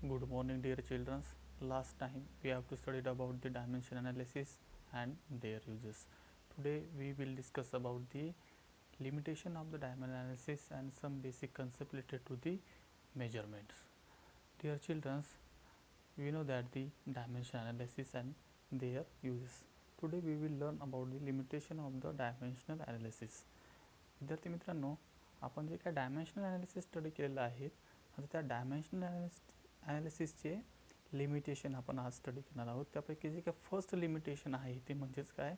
Good morning, dear children. Last time we have to studied about the dimension analysis and their uses. Today we will discuss about the limitation of the dimension analysis and some basic concept related to the measurements. Dear children, we know that the dimension analysis and their uses. Today we will learn about the limitation of the dimensional analysis. विद्यार्थी मित्रांनो, आपण जे काय dimensional analysis study केलेलं आहे, आता त्या dimensional ॲनालिसिसचे limitation आपण आज स्टडी करणार आहोत. त्यापैकी जे काय फर्स्ट लिमिटेशन आहे ते म्हणजेच काय,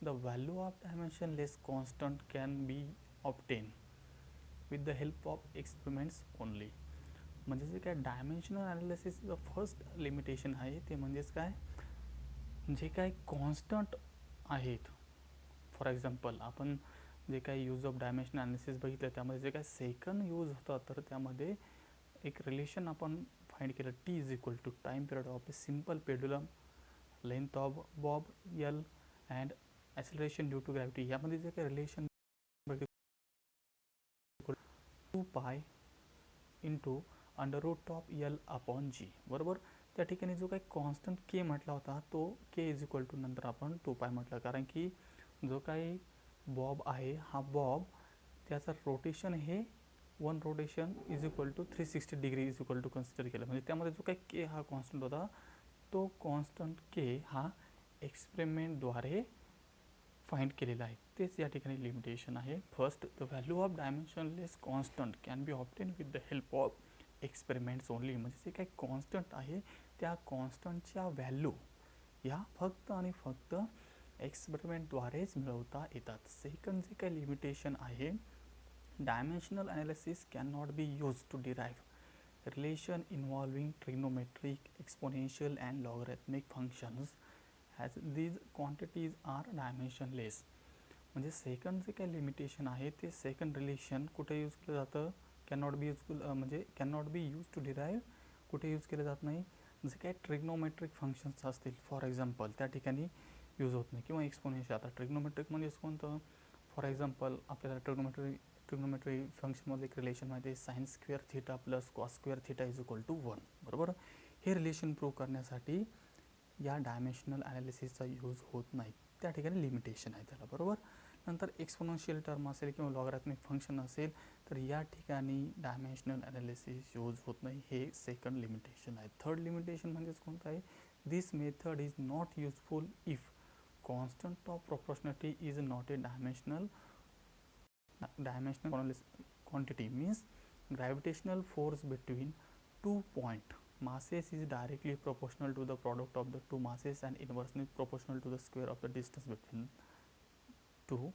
the value of dimensionless constant can be obtain with the help of experiments only. म्हणजे जे काय डायमेन्शनल ॲनालिसिसचं फर्स्ट लिमिटेशन आहे ते म्हणजेच काय, जे काय कॉन्स्टंट आहेत, फॉर एक्झाम्पल आपण जे काही यूज ऑफ डायमेन्शनल ॲनालिसिस बघितलं त्यामध्ये जे काही सेकंड यूज होतं तर त्यामध्ये एक रिलेशन आपण फाइंड केलं, T is equal to time period of a simple pendulum, length of bob L and acceleration due to gravity. यामध्ये जे काही relation 2 pi into under root of L upon G. बरोबर. त्या ठिकाणी जो काही कॉन्स्टंट के म्हटला होता तो के इज इक्वल टू नंतर आपण 2 पाय म्हटलं, कारण की जो काही बॉब आहे हा बॉब त्याचं रोटेशन हे 1 rotation is equal to 360 degree is equal to consider केलं. म्हणजे त्यामध्ये जो काही के हा कॉन्स्टंट होता तो कॉन्स्टंट के हा एक्सपेरिमेंटद्वारे फाइंड केलेला आहे. तेच या ठिकाणी लिमिटेशन आहे. First, the value of dimensionless constant can be obtain with the help of experiments only. म्हणजे जे काही कॉन्स्टंट आहे त्या कॉन्स्टंटच्या व्हॅल्यू या फक्त आणि फक्त एक्सपेरिमेंटद्वारेच मिळवता येतात. सेकंड जे काही लिमिटेशन आहे, dimensional analysis can not be use to derive relation involving trigonometric, exponential and logarithmic functions as these quantities are dimensionless. म्हणजे सेकंड जे काही लिमिटेशन आहे ते सेकंड रिलेशन कुठे यूज केलं जातं, कॅन नॉट बी यूजफुल, म्हणजे can not be use to derive कुठे यूज केलं जात नाही. जे काही ट्रिग्नोमेट्रिक फंक्शन्स असतील फॉर एक्झाम्पल त्या ठिकाणी यूज होत नाही, किंवा एक्सपोनेन्शियल. आता ट्रिग्नोमेट्रिक म्हणजेच कोणतं, फॉर एक्झाम्पल आपल्याला ट्रिग्नोमेट्री फंक्शनमध्ये एक रिलेशन माहिती आहे, sine square theta plus cos square theta is equal to 1. बरोबर. हे रिलेशन प्रूव्ह करण्यासाठी या डायमेन्शनल ॲनालिसिसचा यूज होत नाही, त्या ठिकाणी लिमिटेशन आहे त्याला. बरोबर. नंतर एक्सपोनेन्शियल टर्म असेल किंवा लॉगॅरिथमिक फंक्शन असेल तर या ठिकाणी डायमेन्शनल ॲनालिसिस यूज होत नाही, हे सेकंड लिमिटेशन आहे. थर्ड लिमिटेशन म्हणजेच कोणतं आहे, this method is not useful if constant of proportionality is not a dimensional quantity. Means gravitational force between 2 point masses is directly proportional to the product of the two masses and inversely proportional to the square of the distance between two.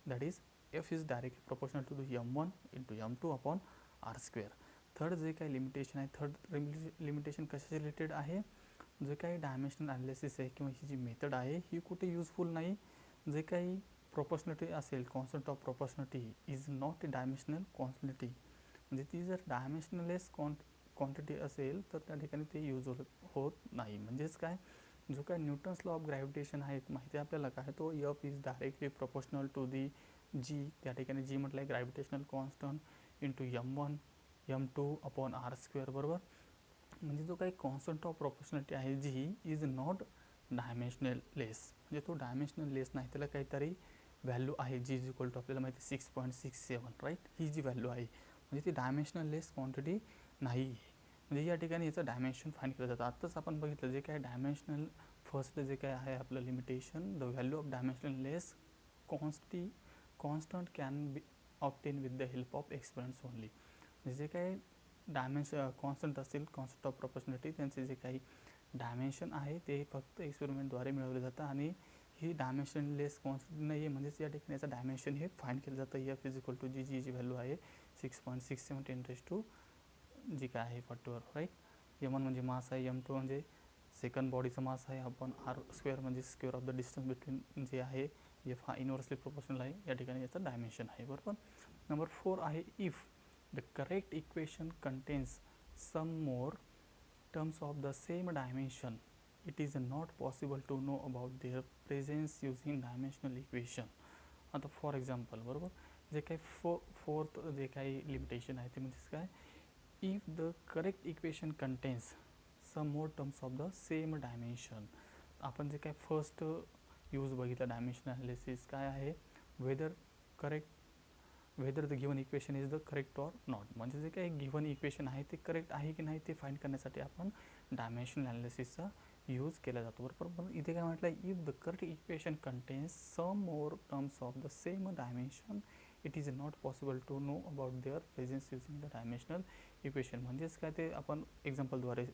That is, F is directly proportional to the m1 into m2 upon r square. Third जे काही limitation आहे, third limitation कशाशी related आहे, जे काही dimensional analysis आहे किंवा ही जी method आहे ही कुठे यूजफुल नाही. जे काही प्रोपोर्शनलिटी असेल, concept of proportionality is not a dimensional quantity. म्हणजे ती जर डायमेन्शनलेस क्वांटिटी असेल तर त्या ठिकाणी ते यूज होत नाही. म्हणजेच काय, जो काय न्यूटन्स लॉ ऑफ ग्रॅव्हिटेशन आहे माहिती आहे आपल्याला काय, तो F is directly proportional to the G. त्या ठिकाणी जी म्हटलं आहे gravitational constant into m1 m2 upon r square. बरोबर. म्हणजे जो काही कॉन्स्टंट ऑफ प्रोपोर्शनलिटी आहे जी इज नॉट डायमेन्शनलेस, म्हणजे तो डायमेन्शनलेस नाही, त्याला काहीतरी व्हॅल्यू आहे जी इज इक्वल टू आपल्याला माहिती 6.67. राईट. ही जी व्हॅल्यू आहे म्हणजे ती डायमेन्शनलेस क्वांटिटी नाही. म्हणजे या ठिकाणी याचं डायमेन्शन फाइंड केलं जातं. आत्ताच आपण बघितलं जे काय डायमेन्शनल फर्स्ट जे काय आहे आपलं limitation, the value of dimensionless constant can be obtain with the help of experiments only. म्हणजे जे काही कॉन्स्टंट असतील, कॉन्सेप्ट ऑफ प्रोपोर्शनलिटी, त्यांचे जे काही डायमेन्शन आहे ते फक्त एक्सपेरिमेंटद्वारे मिळवले जातं आणि ही डायमेन्शनलेस कॉन्स्टंट नाही आहे. म्हणजेच या ठिकाणी याचं डायमेन्शन हे फाइंड केलं जातं. F is equal to G, G value आहे 6.67 10 जी काय आहे 41. राईट. m1 म्हणजे मास आहे, m2 म्हणजे सेकंड बॉडीचं मास आहे, आपण r स्क्वेअर म्हणजे square of the distance between जे आहे, एफ हा इनवर्सली प्रोपोर्शनल आहे, या ठिकाणी याचं डायमेन्शन आहे. बरोबर. नंबर 4 आहे, if the correct equation contains some more terms of the same dimension, it is not possible to know about their presence using dimensional equation. आता फॉर एक्झाम्पल, बरोबर, जे काही फोर्थ जे काही लिमिटेशन आहे ते म्हणजे काय, if the correct equation contains some more terms of the same dimension. आपण जे काय फर्स्ट यूज बघितलं डायमेन्शन ॲनालिसिस काय आहे, whether the given equation is the correct or not. म्हणजे जे काही गिवन इक्वेशन आहे ते करेक्ट आहे की नाही ते फाइंड करण्यासाठी आपण डायमेन्शन ॲनालिसिसचा यूज केला जातो. बरोबर. पण इथे काय म्हटलं, if the correct equation contains some more terms of the same dimension it is not possible to know about their presence using the dimensional equation. म्हणजेच काय ते आपण एक्झाम्पलद्वारे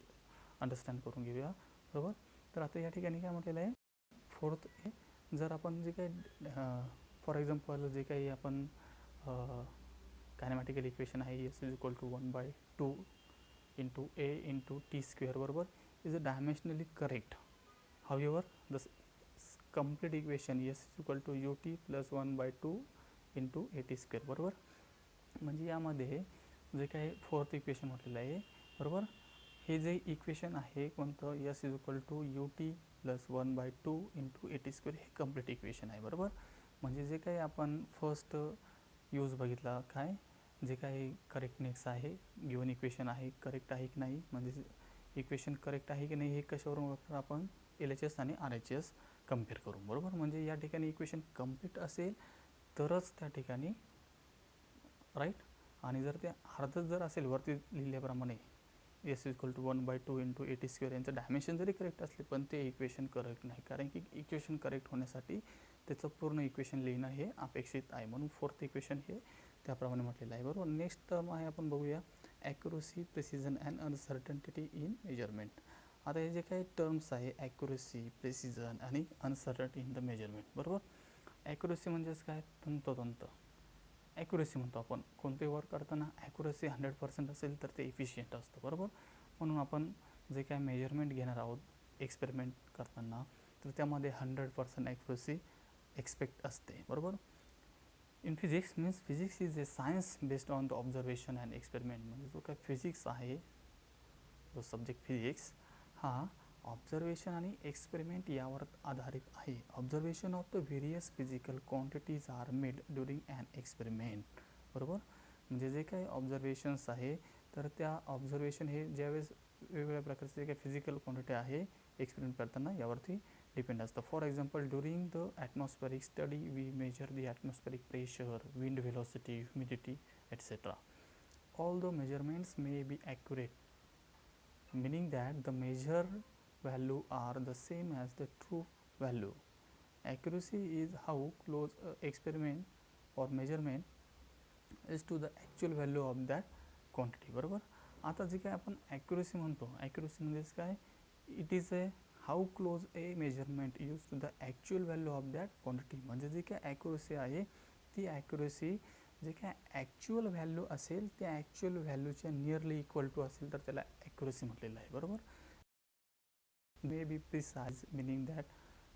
अंडरस्टँड करून घेऊया. बरोबर. तर आता या ठिकाणी काय म्हटलेलं आहे, फोर्थ जर आपण जे काही फॉर एक्झाम्पल जे काही आपण कायनेमॅटिकल इक्वेशन आहे S is equal to 1/2 into A into T square बरोबर is a dimensionally correct. However the complete equation S is equal to U T plus 1/2 into A T square बरोबर. म्हणजे यामध्ये जे काही फोर्थ इक्वेशन म्हटलेलं आहे बरोबर, हे जे इक्वेशन आहे कोणतं, S is equal to U T plus 1/2 into A T square, हे कम्प्लीट इक्वेशन आहे बरोबर. म्हणजे जे काही आपण फर्स्ट यूज बघितला काय, जे काही करेक्टनेस आहे गिवन इक्वेशन आहे करेक्ट आहे की नाही, म्हणजे इक्वेशन करेक्ट आहे की नाही हे कशावरून बघणार आपण, LHS आणि RHS कम्पेअर करून बरोबर. म्हणजे या ठिकाणी इक्वेशन कम्प्लीट असेल तरच त्या ठिकाणी राईट, आणि जर ते अर्धच जर असेल वरती लिहिल्याप्रमाणे S equal to 1/2 into A T square यांचं डायमेन्शन जरी करेक्ट असले पण ते इक्वेशन करेक्ट नाही, कारण की इक्वेशन करेक्ट होण्यासाठी त्याचं पूर्ण इक्वेशन लिहिणं हे अपेक्षित आहे. म्हणून फोर्थ इक्वेशन हे त्याप्रमाणे म्हटलेलं आहे बरोबर. नेक्स्ट टर्म आहे आपण बघूया, accuracy, precision and uncertainty in measurement. आता हे जे काही टर्म्स आहे ॲक्युरसी, प्रिसिजन आणि अनसर्टनिटी इन द मेजरमेंट बरोबर. ॲक्युरसी म्हणजेच काय, तंतोतंत ॲक्युरसी म्हणतो आपण कोणतेही वर्क करताना. ॲक्युरसी 100% असेल तर ते इफिशियंट असतं बरोबर. म्हणून आपण जे काय मेजरमेंट घेणार आहोत एक्सपेरिमेंट करताना तर त्यामध्ये 100% ॲक्युरसी एक्सपेक्ट असते बरोबर. In physics means physics is a science based on the observation and experiment. म्हणजे जो काय फिजिक्स आहे, जो सब्जेक्ट फिजिक्स हा ऑब्झर्वेशन आणि एक्सपेरिमेंट यावर आधारित आहे. Observation of the various physical quantities are made during an experiment बरोबर. म्हणजे जे काही ऑब्झर्वेशन्स आहे तर त्या ऑब्झर्वेशन हे ज्यावेळेस वेगवेगळ्या प्रकारचे जे काही फिजिकल क्वांटिटी आहे एक्सपेरिमेंट करताना यावरती डिपेंड असतं. For example during the atmospheric study we measure the atmospheric pressure, wind velocity, humidity etcetera. All the measurements may be accurate, meaning that the measured value are the same as the true value. Accuracy is how close experiment or measurement is to the actual value of that quantity बरोबर. आता जे काय आपण accuracy म्हणतो, accuracy म्हणजेच काय, it is a how close a measurement use to the actual value of that quantity. म्हणजे जी काय ॲक्युरसी आहे ती ॲक्युरसी जे काय ॲक्च्युअल व्हॅल्यू असेल त्या ॲक्च्युअल व्हॅल्यूच्या नियरली इक्वल टू असेल तर त्याला ॲक्युरसी म्हटलेलं आहे बरोबर. May be precise meaning that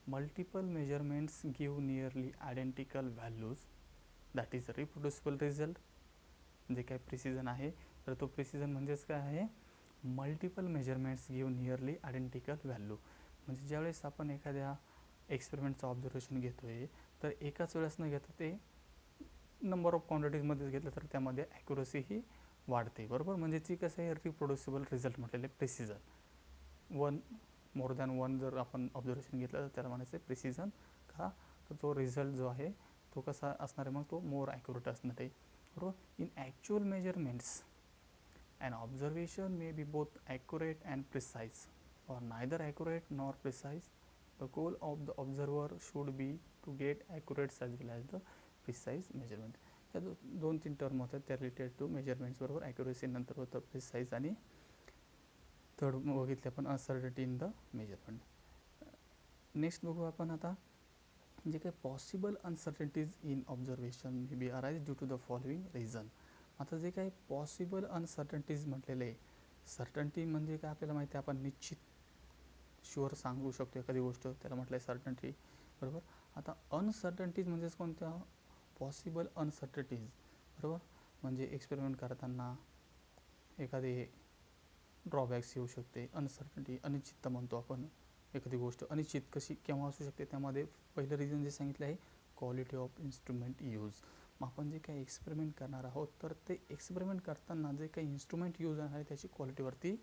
multiple measurements give nearly identical values, that is reproducible result. जे काय प्रिसिजन आहे तर तो प्रिसिजन म्हणजेच काय आहे, multiple measurements give nearly identical value. म्हणजे ज्यावेळेस आपण एखाद्या एक्सपेरिमेंटचं ऑब्झर्वेशन घेतो आहे तर एकाच वेळेस न घेता ते नंबर ऑफ क्वांटिटीजमध्येच घेतलं तर त्यामध्ये ॲक्युरसी ही वाढते बरोबर. म्हणजे ती कसं आहे, रिप्रोड्युसिबल रिझल्ट म्हटलेलं आहे प्रिसिजन. मोर दॅन वन जर आपण ऑब्झर्वेशन घेतलं तर त्याला म्हणायचं आहे प्रिसिजन. का तर तो रिझल्ट जो आहे तो कसा असणार आहे, मग तो मोर ॲक्युरेट असणार आहे बरोबर. In actual measurements and observation may B both accurate and precise or neither accurate nor precise. The goal of the observer should be to get accurate as well as the precise measurement. या दोन तीन term होतात त्या related to measurements बरोबर. Accuracy नंतर होतं precise आणि third बघितले आपण uncertainty in the measurement. Next बघू आपण आता जे काही possible uncertainties in observation may be arise due to the following reason. आता जे काही पॉसिबल अनसर्टनिटीज म्हटलेले आहे, सर्टनिटी म्हणजे काय आपल्याला माहिती आहे, आपण निश्चित शुअर सांगू शकतो एखादी गोष्ट, त्याला म्हटलं आहे सर्टनिटी बरोबर. आता अनसर्टनिटीज म्हणजेच कोणत्या, पॉसिबल अनसर्टनिटीज बरोबर. म्हणजे एक्सपेरिमेंट करताना एखादे ड्रॉबॅक्स येऊ शकते, अनसर्टनिटी अनिश्चितता म्हणतो आपण. एखादी गोष्ट अनिश्चित कशी केव्हा असू शकते, त्यामध्ये पहिलं रिझन जे सांगितलं आहे क्वालिटी ऑफ इन्स्ट्रुमेंट यूज. मग आपण जे काही एक्सपेरिमेंट करणार आहोत तर ते एक्सपेरिमेंट करताना जे काही इन्स्ट्रुमेंट यूज आहे त्याची क्वालिटीवरती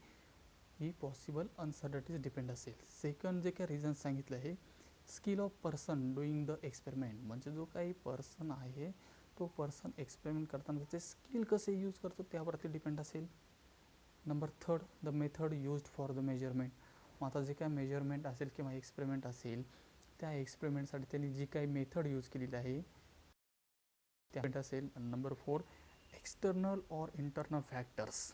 ही पॉसिबल अनसर्टनिटीज डिपेंड असेल. सेकंड जे काही रिझन सांगितलं आहे, skill of person doing the experiment, म्हणजे जो काही पर्सन आहे तो पर्सन एक्सपेरिमेंट करताना त्याचे स्किल कसे यूज करतो त्यावरती डिपेंड असेल. Number third, the method used for the measurement. मग आता जे काय मेजरमेंट असेल किंवा एक्सपेरिमेंट असेल त्या एक्सपेरिमेंटसाठी त्यांनी जी काही मेथड यूज केलेली आहे त्या असेल. Number four, external or internal factors.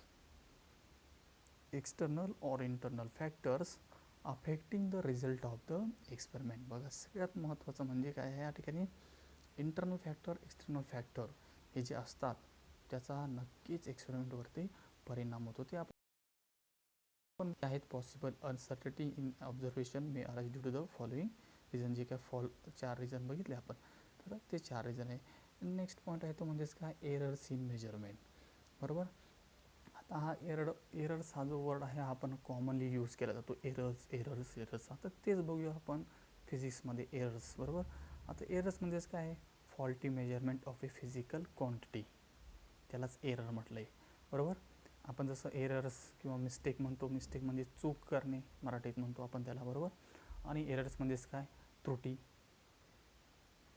External or internal factors affecting the result of the experiment. बघा सगळ्यात महत्त्वाचं म्हणजे काय आहे या ठिकाणी, इंटरनल फॅक्टर एक्सटर्नल फॅक्टर हे जे असतात त्याचा नक्कीच एक्सपेरिमेंटवरती परिणाम होतो. ते आपण आहेत possible uncertainty in observation may arise due to the following reason. जे काय चार रिझन बघितले आपण, तर ते चार रिझन आहे. नेक्स्ट पॉईंट आहे तो म्हणजेच काय, एरर्स इन मेजरमेंट. बरोबर. आता हा एरर्स हा जो वर्ड आहे आपण कॉमनली यूज केला जातो, एरर्स एरर्स एरर्स. आता तेच बघूया आपण फिजिक्समध्ये एरर्स. बरोबर. आता एरर्स म्हणजेच काय, faulty measurement of a physical quantity, त्यालाच एरर म्हटलं आहे. बरोबर. आपण जसं एरर्स किंवा मिस्टेक म्हणतो, मिस्टेक म्हणजे चूक करणे मराठीत म्हणतो आपण त्याला. बरोबर. आणि एरर्स म्हणजेच काय, त्रुटी.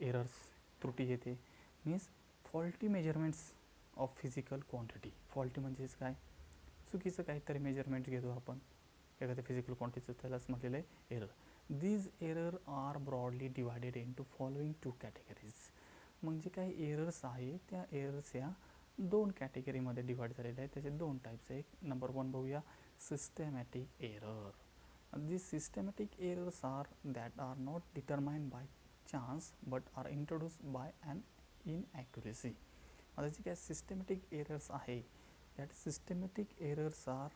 एरर्स त्रुटी येते means faulty measurements of physical quantity. Faulty म्हणजेच काय, चुकीचं काहीतरी मेजरमेंट घेतो आपण एखाद्या फिजिकल क्वांटिटीचं, त्यालाच म्हटलेलं आहे error. These error are broadly divided into following two categories. मग जे काही एरर्स आहे त्या एरर्स या दोन कॅटेगरीमध्ये डिवाइड झालेले आहेत. त्याचे दोन टाईप्स आहे. नंबर वन बघूया, systematic error. These systematic errors are that are not determined by chance but are introduced by an inaccuracy. आता जे काय सिस्टमॅटिक एरर्स आहे, that systematic errors are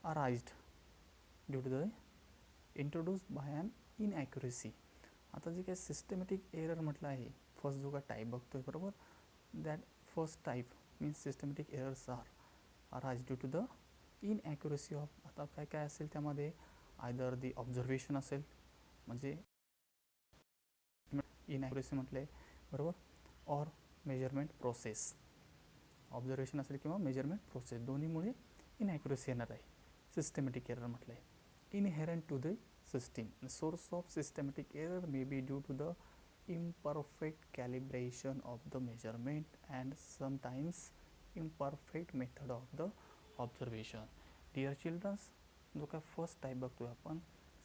arised due to the introduced by an inaccuracy. आता जे काय systematic error म्हटलं आहे, first जो काय टाईप बघतोय. बरोबर. That first type means systematic errors are arise due to the inaccuracy of. आता काय काय असेल त्यामध्ये, आयदर दी ऑब्झर्वेशन असेल, म्हणजे इनॲक्युरेसी म्हटले. बरोबर. Or measurement process. ऑब्झर्वेशन असेल किंवा मेजरमेंट प्रोसेस दोन्हीमुळे इनॲक्युरेसी येणार आहे. सिस्टमॅटिक एरर म्हटलं आहे. Inherent to the system. Source of systematic error may be due to the imperfect calibration of the measurement and sometimes imperfect method of the observation. Dear children, जो काय first type बघतोय आपण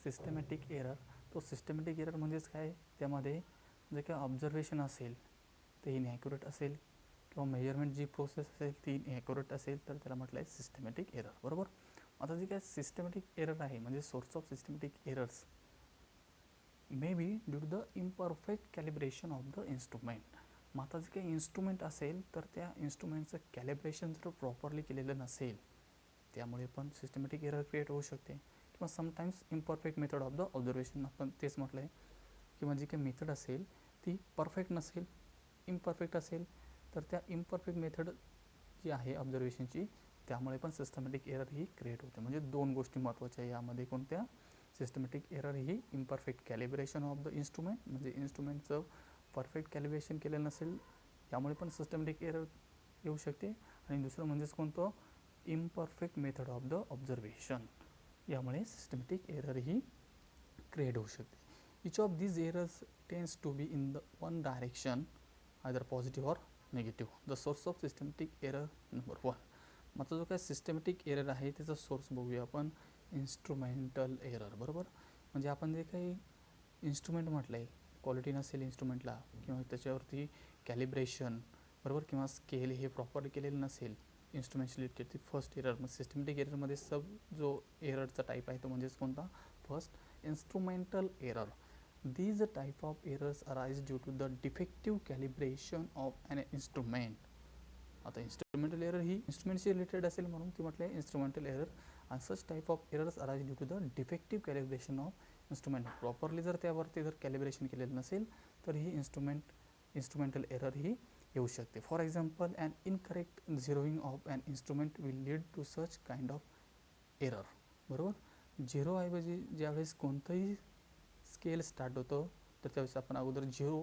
systematic error, तो systematic error म्हणजेच काय, त्यामध्ये जे काय ऑब्झर्वेशन असेल ते इनॲक्युरेट असेल किंवा मेजरमेंट जी प्रोसेस असेल ती इनॲक्युरेट असेल तर त्याला म्हटलं आहे सिस्टमॅटिक एरर. बरोबर. आता जे काय सिस्टमॅटिक एरर आहे म्हणजे source of systematic errors may be due to the imperfect calibration of the instrument. मग आता जे काही इन्स्ट्रुमेंट असेल तर त्या इन्स्ट्रुमेंटचं कॅलिब्रेशन जर प्रॉपरली केलेलं नसेल त्यामुळे पण सिस्टमॅटिक एरर क्रिएट होऊ शकते. किंवा sometimes imperfect method of the observation, आपण तेच म्हटलं आहे. किंवा जी काही मेथड असेल ती परफेक्ट नसेल, इम्परफेक्ट असेल, तर त्या इम्परफेक्ट मेथड जी आहे ऑब्झर्वेशनची त्यामुळे पण सिस्टमॅटिक एरर ही क्रिएट होते. म्हणजे दोन गोष्टी महत्त्वाच्या आहे यामध्ये. कोणत्या, systematic error he imperfect calibration of the instrument, म्हणजे इन्स्ट्रुमेंटचं परफेक्ट कॅलिब्रेशन केलेलं नसेल यामुळे पण सिस्टमॅटिक एरर येऊ शकते. आणि दुसरं म्हणजेच कोणतं, imperfect method of the observation, यामुळे सिस्टमॅटिक एरर ही क्रिएट होऊ शकते. Each of these errors tends to be in the one direction, either positive or negative. The source of systematic error number one. माझा जो काय सिस्टमॅटिक एरर आहे त्याचा source बघूया आपण, इन्स्ट्रुमेंटल एरर. बरोबर. म्हणजे आपण जे काही इन्स्ट्रुमेंट म्हटलं आहे, क्वालिटी नसेल इन्स्ट्रुमेंटला किंवा त्याच्यावरती कॅलिब्रेशन बरोबर किंवा स्केल हे प्रॉपरली केलेलं नसेल इन्स्ट्रुमेंट्स रिलेटेड, ती फर्स्ट एरर. मग सिस्टमॅटिक एररमध्ये जो एररचा टाईप आहे तो म्हणजेच कोणता, first instrumental error. These type of errors arise due to the defective calibration of an instrument. आता इन्स्ट्रुमेंटल एरर ही इन्स्ट्रुमेंटशी रिलेटेड असेल म्हणून ती म्हटलं आहे इन्स्ट्रुमेंटल एरर. आणि such type of errors arise due to the defective calibration of instrument. Properly जर त्यावरती जर कॅलिब्रेशन केलेलं नसेल तर ही इन्स्ट्रुमेंटल एरर ही येऊ शकते. For example, an incorrect zeroing of an instrument will lead to such kind of error. बरोबर. झिरोऐवजी ज्यावेळेस कोणतंही स्केल स्टार्ट होतं तर त्यावेळेस आपण अगोदर झिरो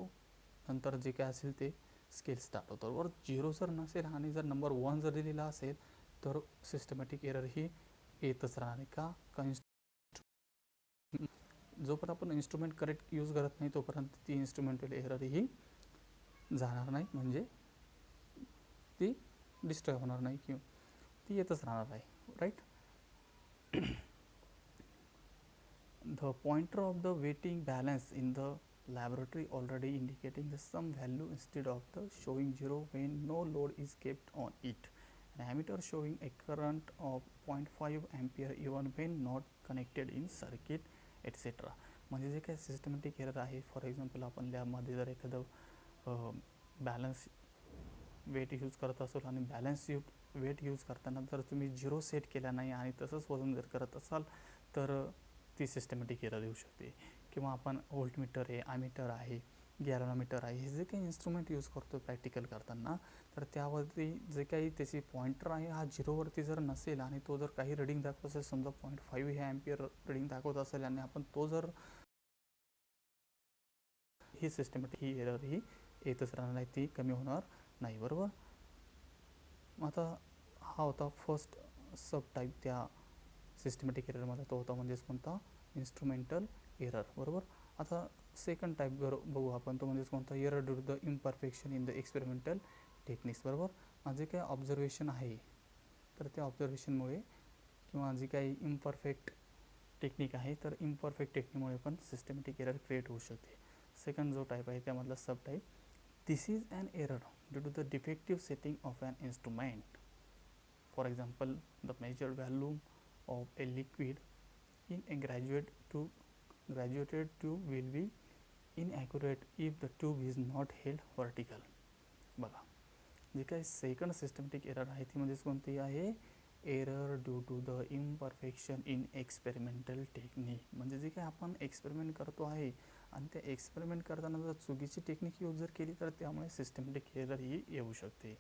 नंतर जे काय असेल ते स्केल स्टार्ट होतो. बरोबर 0 जर नसेल आणि जर नंबर 1 जर दिलेला असेल तर सिस्टमॅटिक एरर ही येतच राहणार आहे. का जोपर्यंत आपण इन्स्ट्रुमेंट करेक्ट यूज करत नाही तोपर्यंत ती इन्स्ट्रुमेंटल एरर ही जाणार नाही, म्हणजे ती डिस्ट्रॉय होणार नाही किंवा ती येतच राहणार आहे. Right. The pointer of the weighting balance in the laboratory already indicating the some value instead of the showing 0 when no load is kept on it. An ammeter showing a current of 0.5 ampere even when not connected in circuit etc. म्हणजे जे काही systematic error आहे, for example आपण लॅबमध्ये जर एखादं balance weight use करत असाल आणि बॅलन्स वेट यूज करताना जर तुम्ही 0 सेट केला नाही आणि तसंच वजन जर करत असाल तर ती सिस्टमॅटिक एरर येऊ शकते. किंवा आपण व्होल्टमीटर आहे, ॲमीटर आहे, गॅलनोमीटर आहे, हे जे काही इन्स्ट्रुमेंट यूज करतो प्रॅक्टिकल करताना, तर त्यावरती जे काही त्याची पॉइंटर आहे हा 0वरती जर नसेल आणि तो जर काही रिडिंग दाखवत असेल, समजा 0.5 हे ॲम्पियर रिडिंग दाखवत असेल आणि आपण तो जर ही सिस्टमॅटिक ही एरर ही येतच राहणार नाही, ती कमी होणार नाही. बरोबर. आता हा होता फर्स्ट सब टाईप त्या सिस्टमॅटिक एररमध्ये, तो होता म्हणजेच कोणता, इन्स्ट्रुमेंटल एरर. बरोबर. आता सेकंड टाईप बघू आपण, तो म्हणजेच कोणता, error due to the imperfection in the experimental techniques. बरोबर. जे काही ऑब्झर्वेशन आहे तर त्या ऑब्झर्वेशनमुळे किंवा जी काही इम्परफेक्ट टेक्निक आहे तर इम्परफेक्ट टेक्निकमुळे पण सिस्टमॅटिक एरर क्रिएट होऊ शकते. सेकंड जो टाईप आहे त्यामधला sub type, this is an error due to the defective setting of an instrument. For example, the measured value of a liquid in a graduated tube will be inaccurate if the tube is not held vertical. बघा, जे काही second systematic error आहे ती म्हणजेच कोणती आहे, error due to the imperfection in experimental technique. म्हणजे जे काही आपण एक्सपेरिमेंट करतो आहे आणि त्या एक्सपेरिमेंट करताना जर चुकीची टेक्निक यूज जर केली तर त्यामुळे सिस्टमॅटिक एरर ही येऊ शकते.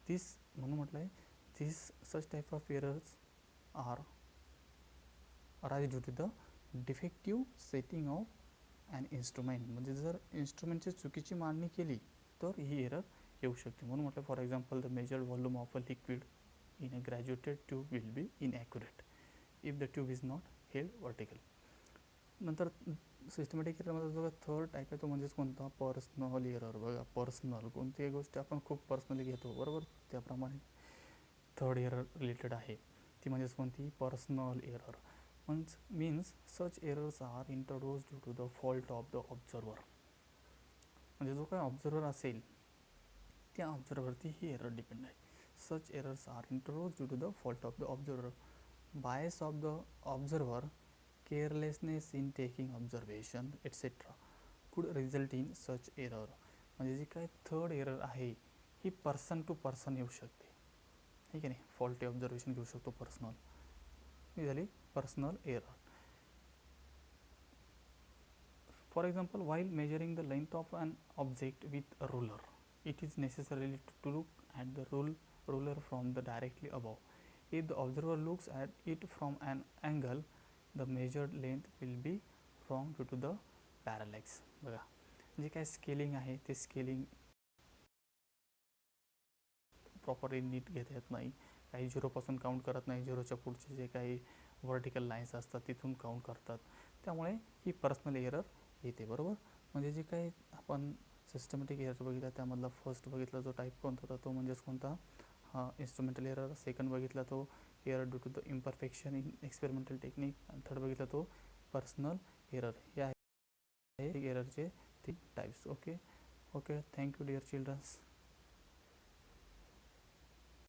तीच म्हणून म्हटलं आहे, these such type of errors are arise due to the defective setting of an instrument. म्हणजे जर इन्स्ट्रुमेंटची चुकीची मांडणी केली तर ही एरर येऊ शकते. म्हणून म्हटलं, for example, the measured volume of a liquid in a graduated tube will be inaccurate if the tube is not held vertical. नंतर सिस्टमॅटिक एररमध्ये जो थर्ड टाईप आहे तो म्हणजेच कोणता, पर्सनल एरर. बघा, पर्सनल कोणतीही गोष्ट आपण खूप पर्सनली घेतो. बरोबर. त्याप्रमाणे थर्ड एरर रिलेटेड आहे ती म्हणजेच कोणती, personal error. Means such errors are introduce due to the fault of the observer. म्हणजे जो काही ऑब्झर्वर असेल त्या ऑब्झर्वरती ही एरर डिपेंड आहे. Such errors are introduce due to the fault of the observer, bias of the observer, carelessness in taking observation etcetera could result in such error. म्हणजे जी काही third error आहे ही पर्सन टू पर्सन येऊ शकते. ठीक आहे नाही, फॉल्टी ऑब्झर्वेशन घेऊ शकतो पर्सनल, ही झाली personal error. For example, while measuring the length of an object with a ruler, it is necessary to look at the ruler from the directly above. If the observer looks at it from an angle, the measured length will be wrong due to the parallax. बघा, जे काय scaling आहे ते scaling properly नीट घेता येत नाही, काही झिरोपासून count करत नाही, झिरोच्या पुढचे जे काही व्हर्टिकल लाईन्स असतात तिथून काउंट करतात, त्यामुळे ही पर्सनल एरर येते. बरोबर. म्हणजे जे काही आपण सिस्टमॅटिक एरर बघितला त्यामधला फर्स्ट बघितला जो टाईप कोणता होता तो म्हणजेच कोणता, हा इन्स्ट्रुमेंटल एरर. सेकंड बघितला तो error due to the imperfection in experimental technique. आणि थर्ड बघितला तो पर्सनल एरर. हे आहे एररचे 3 types. Okay. Thank you dear children's.